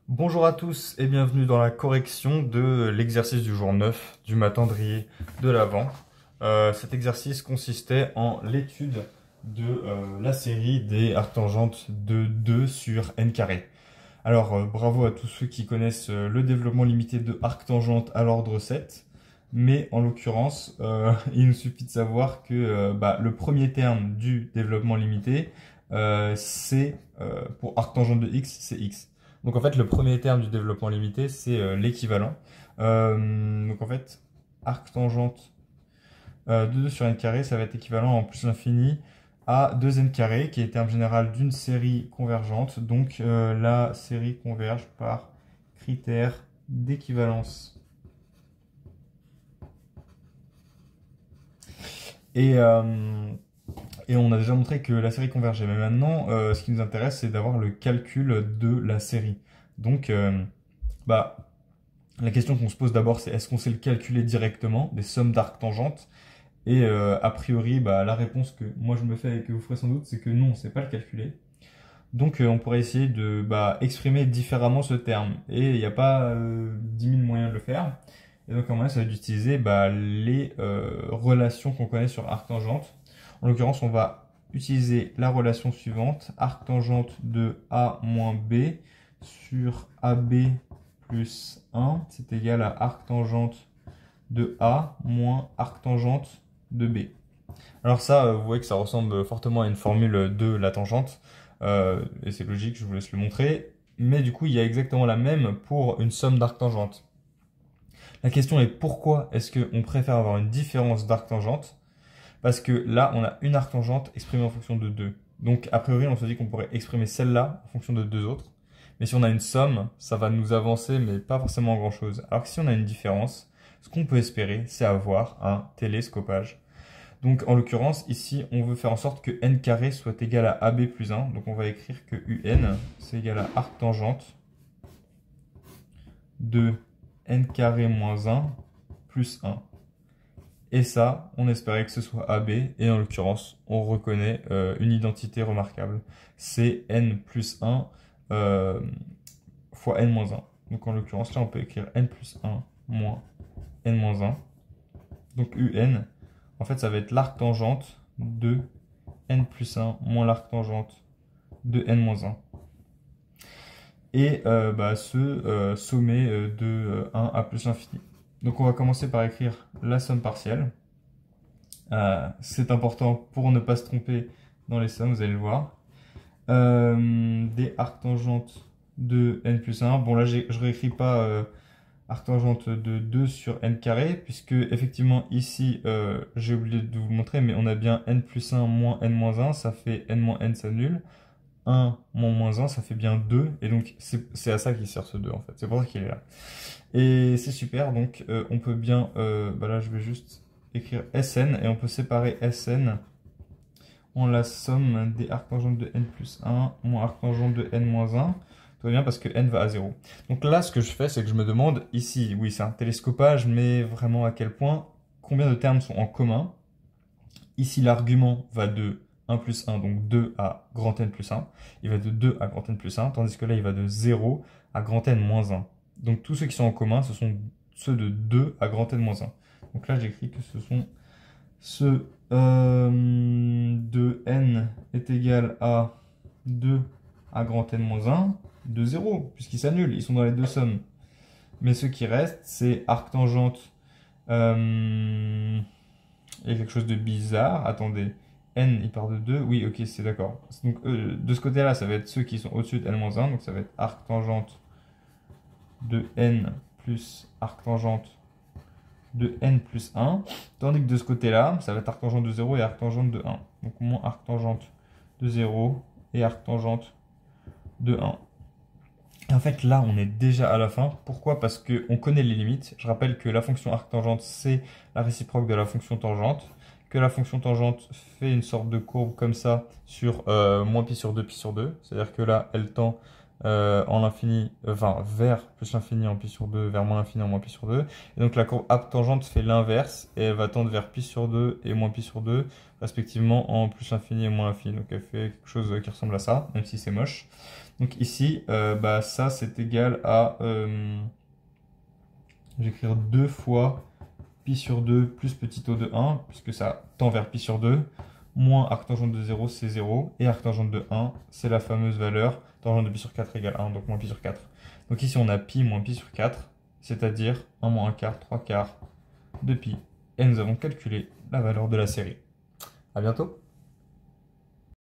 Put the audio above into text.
Bonjour à tous et bienvenue dans la correction de l'exercice du jour 9 du matendrier de l'Avent. Cet exercice consistait en l'étude de la série des arctangentes de 2 sur n carré. Alors bravo à tous ceux qui connaissent le développement limité de arctangente à l'ordre 7, mais en l'occurrence il nous suffit de savoir que le premier terme du développement limité c'est pour arctangente de x, c'est x. Donc en fait, le premier terme du développement limité, c'est l'équivalent. Donc en fait, arctangente de 2 sur n carré, ça va être équivalent en plus l'infini à 2n carré, qui est terme général d'une série convergente. Donc la série converge par critère d'équivalence. Et on a déjà montré que la série convergeait. Mais maintenant, ce qui nous intéresse, c'est d'avoir le calcul de la série. Donc, la question qu'on se pose d'abord, c'est est-ce qu'on sait le calculer directement, des sommes d'arctangentes? Et a priori, la réponse que moi je me fais et que vous ferez sans doute, c'est que non, on ne sait pas le calculer. Donc on pourrait essayer de exprimer différemment ce terme. Et il n'y a pas 10 000 moyens de le faire. Et donc en moyen, ça va être d'utiliser les relations qu'on connaît sur arctangente. En l'occurrence, on va utiliser la relation suivante, arctangente de A moins B sur AB plus 1, c'est égal à arctangente de A moins arctangente de B. Alors ça, vous voyez que ça ressemble fortement à une formule de la tangente, et c'est logique, je vous laisse le montrer, mais du coup, il y a exactement la même pour une somme d'arctangentes. La question est pourquoi est-ce qu'on préfère avoir une différence d'arctangente? Parce que là, on a une arctangente exprimée en fonction de 2. Donc, a priori, on se dit qu'on pourrait exprimer celle-là en fonction de deux autres. Mais si on a une somme, ça va nous avancer, mais pas forcément grand-chose. Alors que si on a une différence, ce qu'on peut espérer, c'est avoir un télescopage. Donc, en l'occurrence, ici, on veut faire en sorte que n carré soit égal à AB plus 1. Donc, on va écrire que UN, c'est égal à arctangente de n carré moins 1 plus 1. Et ça, on espérait que ce soit AB, et en l'occurrence, on reconnaît une identité remarquable. C'est n plus 1 fois n moins 1. Donc en l'occurrence, là, on peut écrire n plus 1 moins n moins 1. Donc UN, en fait, ça va être l'arctangente de n plus 1 moins l'arctangente de n moins 1. Et ce sommet de 1 à plus l'infini. Donc on va commencer par écrire la somme partielle. C'est important pour ne pas se tromper dans les sommes, vous allez le voir. Des arctangentes de n plus 1. Bon là je réécris pas arctangente de 2 sur n carré, puisque effectivement ici j'ai oublié de vous le montrer, mais on a bien n plus 1 moins n moins 1, ça fait n moins n s'annule. 1 moins 1, ça fait bien 2, et donc c'est à ça qu'il sert ce 2 en fait, c'est pour ça qu'il est là. Et c'est super, donc on peut bien, là je vais juste écrire Sn, et on peut séparer Sn en la somme des arctangentes de n plus 1 moins arctangente de n moins 1, tout va bien parce que n va à 0. Donc là ce que je fais, c'est que je me demande, ici, oui c'est un télescopage, mais vraiment à quel point, combien de termes sont en commun. Ici l'argument va de 1 plus 1, donc 2 à grand N plus 1. Il va de 2 à grand N plus 1, tandis que là, il va de 0 à grand N moins 1. Donc tous ceux qui sont en commun, ce sont ceux de 2 à grand N moins 1. Donc là, j'écris que ce sont ceux de N est égal à 2 à grand N moins 1 de 0, puisqu'ils s'annulent, ils sont dans les deux sommes. Mais ce qui reste, c'est arctangente. Il y a quelque chose de bizarre. Attendez. N, il part de 2. Oui, ok, c'est d'accord. Donc, de ce côté-là, ça va être ceux qui sont au-dessus de N-1. Donc, ça va être arctangente de N plus arctangente de N plus 1. Tandis que de ce côté-là, ça va être arctangente de 0 et arctangente de 1. Donc, moins arctangente de 0 et arctangente de 1. Et en fait, là, on est déjà à la fin. Pourquoi? Parce qu'on connaît les limites. Je rappelle que la fonction arctangente, c'est la réciproque de la fonction tangente. Que la fonction tangente fait une sorte de courbe comme ça sur moins pi sur 2, pi sur 2. C'est-à-dire que là, elle tend en l'infini, vers plus l'infini en pi sur 2, vers moins l'infini en moins pi sur 2. Et donc la courbe tangente fait l'inverse et elle va tendre vers pi sur 2 et moins pi sur 2, respectivement en plus l'infini et moins l'infini. Donc elle fait quelque chose qui ressemble à ça, même si c'est moche. Donc ici, ça c'est égal à... je vais écrire 2 fois pi sur 2 plus petit o de 1, puisque ça tend vers pi sur 2, moins arctangente de 0, c'est 0, et arctangente de 1, c'est la fameuse valeur, tangente de pi sur 4 égale 1, donc moins pi sur 4. Donc ici, on a pi moins pi sur 4, c'est-à-dire 1 moins 1 quart, 3 quarts de pi. Et nous avons calculé la valeur de la série. À bientôt!